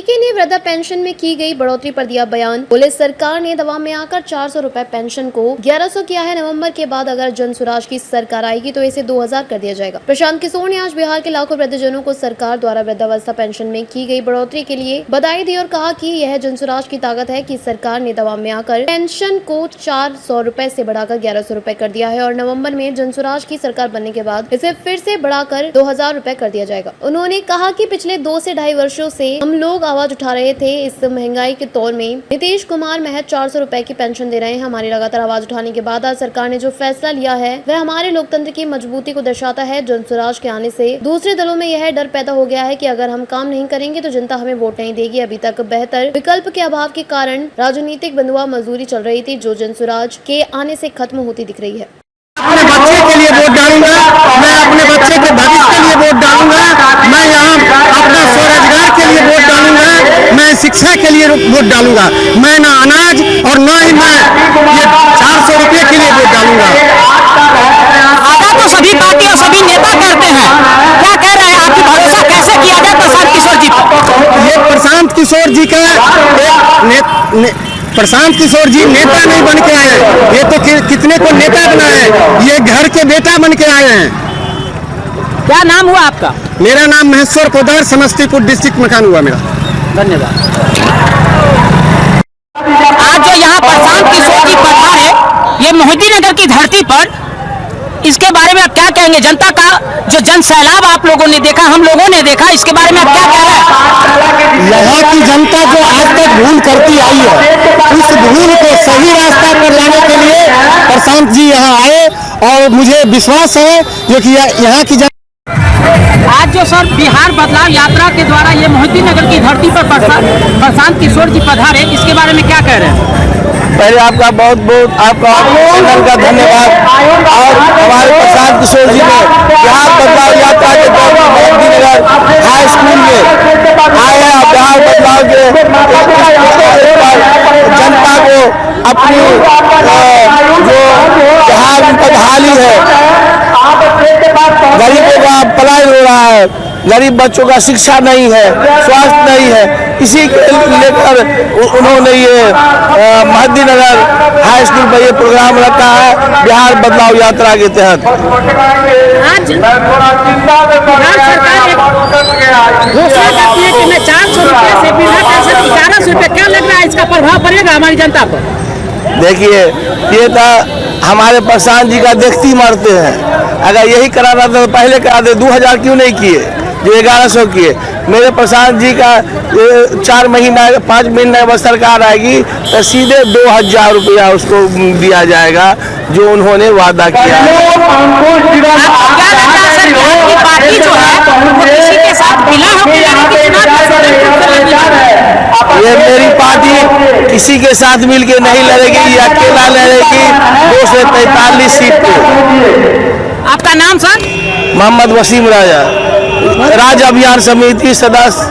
के लिए वृद्धा पेंशन में की गई बढ़ोतरी पर दिया बयान। पुलिस सरकार ने दबाव में आकर 400 रुपए पेंशन को 1100 किया है। नवंबर के बाद अगर जन स्वराज की सरकार आएगी तो इसे 2000 कर दिया जाएगा। प्रशांत किशोर ने आज बिहार के लाखों वृद्धजनों को सरकार द्वारा वृद्धावस्था पेंशन में की गई बढ़ोतरी के लिए बधाई दी और कहा कि यह जन स्वराज की ताकत है कि सरकार ने दबाव में आकर पेंशन को 400 रुपए से बढ़ाकर 1100 रुपए कर दिया है और नवम्बर में जन स्वराज की सरकार बनने के बाद इसे फिर से बढ़ाकर 2000 रुपए कर दिया जाएगा। उन्होंने कहा कि पिछले 2 से ढाई वर्षों से हम लोग आवाज उठा रहे थे। इस महंगाई के दौर में नीतीश कुमार महज 400 रुपए की पेंशन दे रहे हैं। हमारी लगातार आवाज उठाने के बाद आज सरकार ने जो फैसला लिया है वह हमारे लोकतंत्र की मजबूती को दर्शाता है। जन स्वराज के आने से दूसरे दलों में यह डर पैदा हो गया है कि अगर हम काम नहीं करेंगे तो जनता हमें वोट नहीं देगी। अभी तक बेहतर विकल्प के अभाव के कारण राजनीतिक बंधुआ मजदूरी चल रही थी, जो जन स्वराज के आने से खत्म होती दिख रही है। अपने बच्चे के लिए वोट डालूंगा, मैं अपने बच्चे के भविष्य के लिए वोट डालूंगा, मैं यहाँ अपना स्वरोजगार के लिए वोट डालूंगा, मैं शिक्षा के लिए वोट डालूंगा, मैं ना अनाज और न ही मैं ये 400 रुपये के लिए वोट डालूंगा। वादा तो सभी पार्टी और सभी नेता करते हैं, क्या कह रहे हैं? आपकी भरोसा कैसे किया जाए प्रशांत किशोर जी पर? ये प्रशांत किशोर जी का प्रशांत किशोर जी नेता नहीं बन के आए, ये तो कितने को नेता बनाए, ये घर के बेटा बन के आए हैं। क्या नाम हुआ आपका? मेरा नाम महेश्वर पोदार, समस्तीपुर डिस्ट्रिक्ट मकान हुआ मेरा। धन्यवाद। आज जो यहाँ प्रशांत किशोर जी पधारे ये मोहिती नगर की धरती पर, इसके बारे में आप क्या कहेंगे? जनता का जो जन सैलाब आप लोगों ने देखा, हम लोगों ने देखा, इसके बारे में आप क्या कह रहे हैं? यहाँ की जनता जो आज तक भूल करती आई है, उस भूल को सही रास्ता पर लाने के लिए प्रशांत जी यहाँ आए और मुझे विश्वास है जो कि यहाँ की आज जो सर बिहार बदलाव यात्रा के द्वारा ये मोहिती नगर की धरती पर प्रशांत किशोर जी पधारे, इसके बारे में क्या कह रहे हैं? पहले आपका बहुत बहुत आपका चैनल का धन्यवाद। और हमारे प्रशांत किशोर जी ने बिहार बदलाव यात्रा के दौरान मोहिती नगर हाई स्कूल में आए हैं। बिहार बदलाव के जनता को अपनी जो बिहार में बदहाली है, गरीबों का पलायन हो रहा है, गरीब बच्चों का शिक्षा नहीं है, स्वास्थ्य नहीं है, इसी के लेकर उन्होंने ये मोहिती नगर हाई स्कूल में ये प्रोग्राम रखा है बिहार बदलाव यात्रा के तहत। आज घोषणा करती है कि मैं 400 रुपये से वृद्धा पेंशन 1100 रुपये, क्या लग रहा है इसका प्रभाव पड़ेगा हमारी जनता पर? देखिए, ये तो हमारे प्रशांत जी का देखती मरते हैं। अगर यही कराना था तो पहले करा दे, 2000 क्यों नहीं किए जो 1100 किए? मेरे प्रशांत जी का 4 महीना 5 महीने में सरकार आएगी तो सीधे 2000 रुपया उसको दिया जाएगा जो उन्होंने वादा किया है। पार्टी जो है वो किसी के साथ मिला ये मेरी पार्टी किसी के साथ मिलके नहीं लड़ेगी, ये अकेला लड़ेगी 2 से 43 सीट पे। आपका नाम सर? मोहम्मद वसीम राजा, राज्य अभियान समिति सदस्य,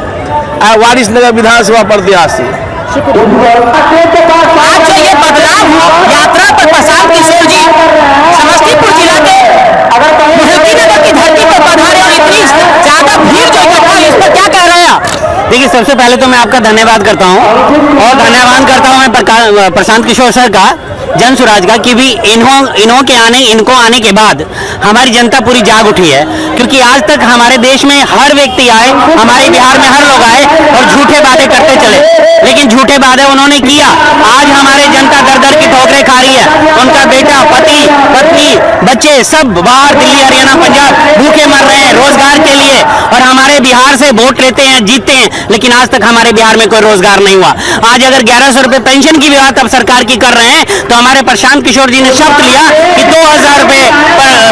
वारिसनगर विधानसभा प्रत्याशी। आज जो ये बदलाव यात्रा पर प्रशांत किशोर जी समस्तीपुर जिला के मोहिती नगर की धरती पर पधारे और इतनी ज्यादा भीड़ जो इकट्ठा हुई, इस पर क्या कह रहे हैं आप? देखिए, सबसे पहले तो मैं आपका धन्यवाद करता हूं और धन्यवाद करता हूं मैं प्रशांत किशोर सर का, जन स्वराज का, कि भी इनको आने के बाद हमारी जनता पूरी जाग उठी है। क्योंकि आज तक हमारे देश में हर व्यक्ति आए, हमारे बिहार में हर लोग आए और झूठे बातें करते चले, लेकिन झूठे बातें उन्होंने किया। आज हमारे जनता दर दर की ठोकरें खा रही है। उनका बेटा, पति, पत्नी, बच्चे सब बाहर दिल्ली, हरियाणा, पंजाब भूखे मर रहे हैं रोजगार के लिए, और हमारे बिहार से वोट लेते हैं, जीतते हैं, लेकिन आज तक हमारे बिहार में कोई रोजगार नहीं हुआ। आज अगर 1100 रुपये पेंशन की भी बात अब सरकार की कर रहे हैं तो हमारे प्रशांत किशोर जी ने शब्द लिया कि 2000 रुपये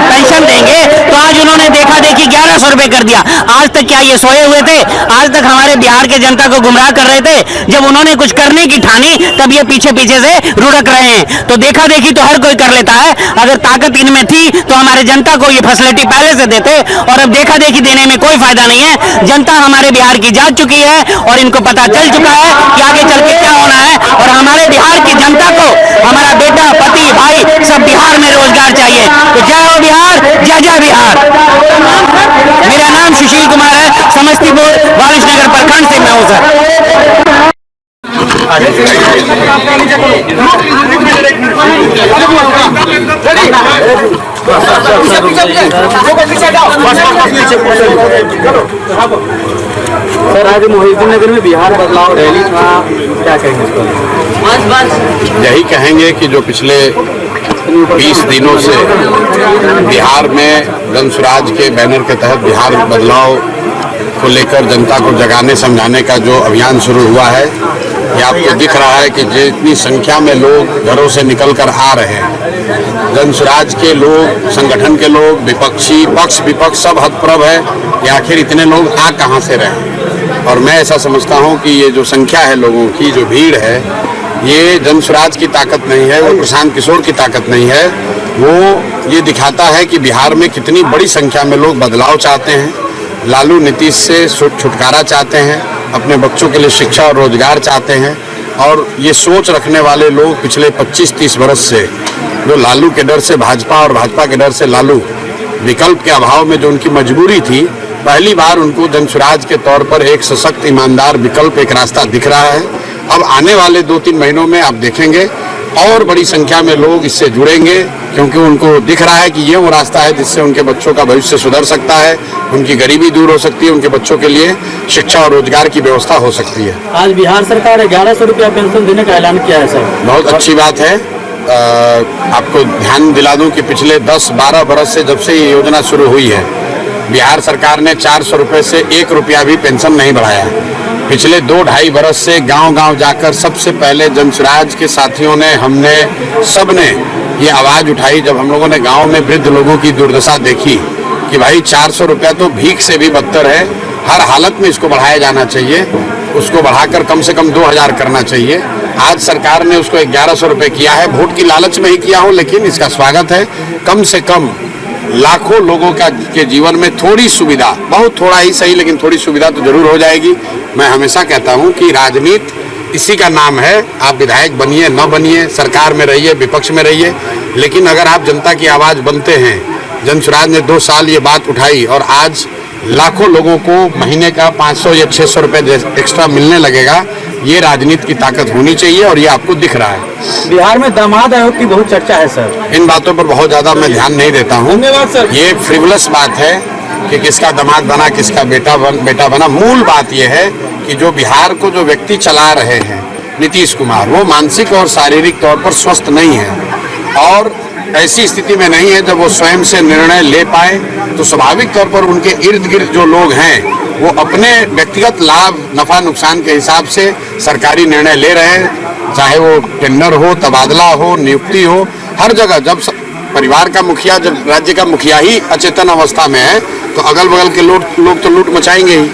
पेंशन देंगे, तो आज उन्होंने देखा देखी 1100 रुपये कर दिया। आज तक क्या ये सोए हुए थे? आज तक हमारे बिहार के जनता को गुमराह कर रहे थे। जब उन्होंने कुछ करने की ठानी तब ये पीछे पीछे से रुड़क रहे हैं। तो देखा देखी तो हर कोई कर लेता है। अगर ताकत इनमें थी तो हमारे जनता को ये फैसिलिटी पहले से देते, और अब देखा देखी देने में कोई फायदा नहीं है। जनता हमारे बिहार की जाग चुकी है और इनको पता चल चुका है कि आगे चल के क्या होना है, और हमारे बिहार की जनता को हमारा बेटा, पति, भाई सब बिहार में रोजगार चाहिए। तो जय हो बिहार, जय जय बिहार। मेरा नाम सुशील कुमार है, समस्तीपुर वारिसनगर प्रखंड से मैं हूँ सर। सर आज मोहिउद्दीन नगर में बिहार बदलाव रैली था, क्या कहेंगे इस पर? यही कहेंगे कि जो पिछले 20 दिनों से बिहार में जनसुराज के बैनर के तहत बिहार बदलाव को लेकर जनता को जगाने समझाने का जो अभियान शुरू हुआ है, ये आपको दिख रहा है कि जितनी संख्या में लोग घरों से निकल कर आ रहे हैं। जनसुराज के लोग, संगठन के लोग, विपक्षी पक्ष विपक्ष सब हतप्रभ है कि आखिर इतने लोग आ कहाँ से रहे। और मैं ऐसा समझता हूँ कि ये जो संख्या है लोगों की, जो भीड़ है, ये जनसुराज की ताकत नहीं है, वो प्रशांत किशोर की ताकत नहीं है। वो ये दिखाता है कि बिहार में कितनी बड़ी संख्या में लोग बदलाव चाहते हैं, लालू नीतीश से छुटकारा चाहते हैं, अपने बच्चों के लिए शिक्षा और रोजगार चाहते हैं। और ये सोच रखने वाले लोग पिछले 25-30 वर्ष से जो लालू के डर से भाजपा और भाजपा के डर से लालू, विकल्प के अभाव में जो उनकी मजबूरी थी, पहली बार उनको जनसुराज के तौर पर एक सशक्त ईमानदार विकल्प, एक रास्ता दिख रहा है। अब आने वाले 2-3 महीनों में आप देखेंगे और बड़ी संख्या में लोग इससे जुड़ेंगे, क्योंकि उनको दिख रहा है कि ये वो रास्ता है जिससे उनके बच्चों का भविष्य सुधर सकता है, उनकी गरीबी दूर हो सकती है, उनके बच्चों के लिए शिक्षा और रोजगार की व्यवस्था हो सकती है। आज बिहार सरकार 1100 रुपया पेंशन देने का ऐलान किया है सर। बहुत अच्छी बात है। आपको ध्यान दिला दूं कि पिछले 10-12 बरस से जब से ये योजना शुरू हुई है, बिहार सरकार ने 400 रुपये से 1 रुपया भी पेंशन नहीं बढ़ाया। पिछले 2-2.5 बरस से गांव-गांव जाकर सबसे पहले जनसुराज के साथियों ने, हमने, सबने ये आवाज़ उठाई जब हम लोगों ने गांव में वृद्ध लोगों की दुर्दशा देखी कि भाई 400 रुपया तो भीख से भी बदतर है, हर हालत में इसको बढ़ाया जाना चाहिए, उसको बढ़ाकर कम से कम 2000 करना चाहिए। आज सरकार ने उसको 1100 रुपये किया है। वोट की लालच में ही किया हो, लेकिन इसका स्वागत है। कम से कम लाखों लोगों के जीवन में थोड़ी सुविधा, बहुत थोड़ा ही सही, लेकिन थोड़ी सुविधा तो जरूर हो जाएगी। मैं हमेशा कहता हूं कि राजनीति इसी का नाम है। आप विधायक बनिए न बनिए, सरकार में रहिए, विपक्ष में रहिए, लेकिन अगर आप जनता की आवाज़ बनते हैं, जनसुराज ने 2 साल ये बात उठाई और आज लाखों लोगों को महीने का 500 या 600 रुपये एक्स्ट्रा मिलने लगेगा। ये राजनीति की ताकत होनी चाहिए और ये आपको दिख रहा है। बिहार में दामाद आयोग की बहुत चर्चा है सर। इन बातों पर बहुत ज़्यादा मैं ध्यान नहीं देता हूँ। धन्यवाद सर। ये फ्रिवलस बात है कि किसका दामाद बना, किसका बेटा बना। मूल बात यह है कि जो बिहार को जो व्यक्ति चला रहे हैं, नीतीश कुमार, वो मानसिक और शारीरिक तौर पर स्वस्थ नहीं है और ऐसी स्थिति में नहीं है जब वो स्वयं से निर्णय ले पाए। तो स्वाभाविक तौर पर उनके इर्द गिर्द जो लोग हैं वो अपने व्यक्तिगत लाभ, नफा नुकसान के हिसाब से सरकारी निर्णय ले रहे हैं, चाहे वो टेंडर हो, तबादला हो, नियुक्ति हो। हर जगह जब परिवार का मुखिया, जब राज्य का मुखिया ही अचेतन अवस्था में है, तो अगल बगल के लोग तो लूट मचाएंगे ही।